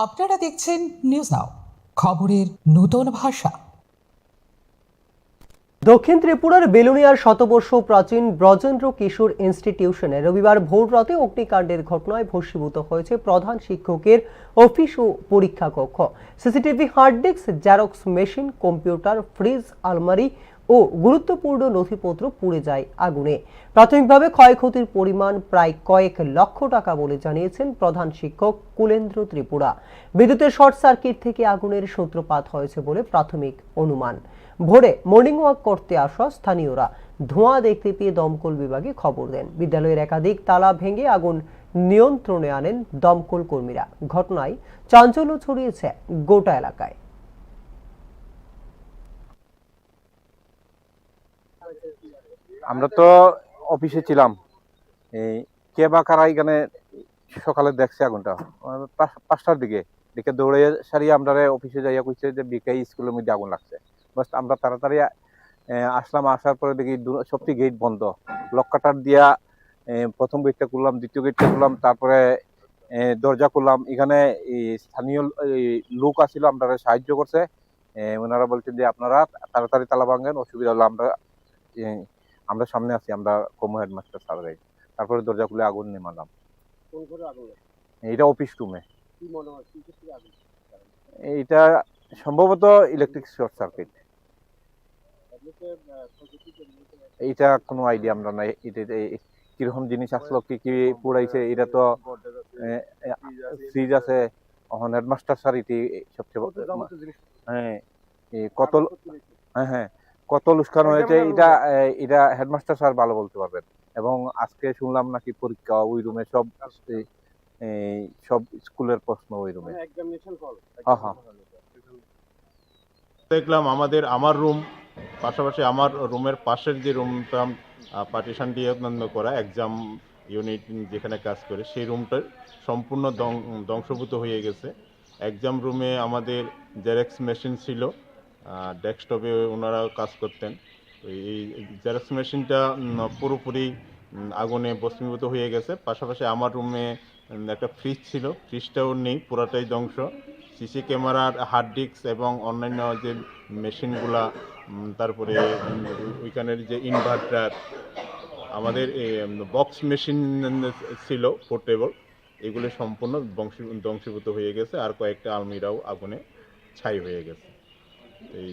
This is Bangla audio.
আপনারা দেখছেন নিউজ নাও, খবরের নতুন ভাষা। দক্ষিণ ত্রিপুরার বেলুনিয়ার শতবর্ষ প্রাচীন ব্রজেন্দ্র কিশোর ইনস্টিটিউশনে রবিবার ভোররাতে অগ্নিকাণ্ডের ঘটনায় ভস্মীভূত হয়েছে প্রধান শিক্ষকের অফিস ও পরীক্ষা কক্ষ। CCTV, hard disk, xerox machine, computer, fridge, আলমারি ও গুরুত্বপূর্ণ নথিপত্র পুড়ে যায় আগুনে। প্রাথমিকভাবে ক্ষয়ক্ষতির পরিমাণ প্রায় কয়েক লক্ষ টাকা বলে জানিয়েছেন প্রধান শিক্ষক কুলেন্দ্র ত্রিপুরা। বিদ্যুতের শর্ট সার্কিট থেকে আগুনের সূত্রপাত হয়েছে বলে প্রাথমিক অনুমান। ভোরে মর্নিং ওয়াক করতে আসা স্থানীয়রা ধোঁয়া দেখতে পেয়ে দমকল বিভাগে খবর দেন। বিদ্যালয়ের একাধিক তালা ভেঙে আগুন নিয়ন্ত্রণে আনেন দমকল কর্মীরা। ঘটনায় চাঞ্চল্য ছড়িয়েছে গোটা এলাকায়। আমরা তো অফিসে ছিলাম, এই কে বা কারা এখানে সকালে দেখছে আগুনটা 5টার দিকে দেখে দৌড়ে সারিয়ে আমরা অফিসে যাইয়া কইছে যে বিকাই স্কুলের মধ্যে আগুন লাগছে। বাস আমরা তাড়াতাড়ি আসলাম। আসার পরে দেখি সবটি গেট বন্ধ। লক কাটার দিয়া প্রথম গেটটা খুললাম, দ্বিতীয় গেটটা খুললাম, তারপরে দরজা খুললাম। এখানে স্থানীয় লোক আসছিল, আমরা সাহায্য করছে। ওনারা বলছেন যে আপনারা তাড়াতাড়ি তালা ভাঙেন, অসুবিধা হলো আমরা সামনে আছি, আমরা কমো হেডমাস্টার স্যার। তারপরে দরজা খুলে আগুন নেমালাম। এটা অফিস রুমে। এইটা সম্ভবত ইলেকট্রিক শর্ট সার্কিট। এইটা কোনো আইডিয়া আমরা নাই, এটা কিরকম জিনিস আসলো, কি কি পুড়াইছে। এটা তো ফ্রিজ আছে, হেডমাস্টার স্যার এটি সবচেয়ে হ্যাঁ কত হ্যাঁ কত লুস্কান হয়েছে এটা হেডমাস্টার স্যার ভালো বলতে পারবেন। এবং আজকে শুনলাম নাকি পরীক্ষা ওই রুমে, সব স্কুলের প্রশ্ন ওই রুমে। দেখলাম আমার রুম পাশাপাশি আমার রুমের পাশের যে রুমটা পার্টিশন দিয়ে করা এক্সাম ইউনিট যেখানে কাজ করে, সেই রুমটার সম্পূর্ণ ধ্বংসভূত হয়ে গেছে। এক্সাম রুমে আমাদের জেরক্স মেশিন ছিল, ডেস্কটপে ওনারা কাজ করতেন। এই জেরক্স মেশিনটা পুরোপুরি আগুনে ভস্মীভূত হয়ে গেছে। পাশাপাশি আমার রুমে একটা ফ্রিজ ছিল, ফ্রিজটাও নেই, পুরাটাই ধ্বংস। সিসি ক্যামেরার হার্ড ডিস্ক এবং অন্যান্য যে মেশিনগুলা, তারপরে ওইখানের যে ইনভার্টার, আমাদের বক্স মেশিন ছিল পোর্টেবল, এগুলো সম্পূর্ণ ধ্বংসীভূত হয়ে গেছে। আর কয়েকটা আলমিরাও আগুনে ছাই হয়ে গেছে। এই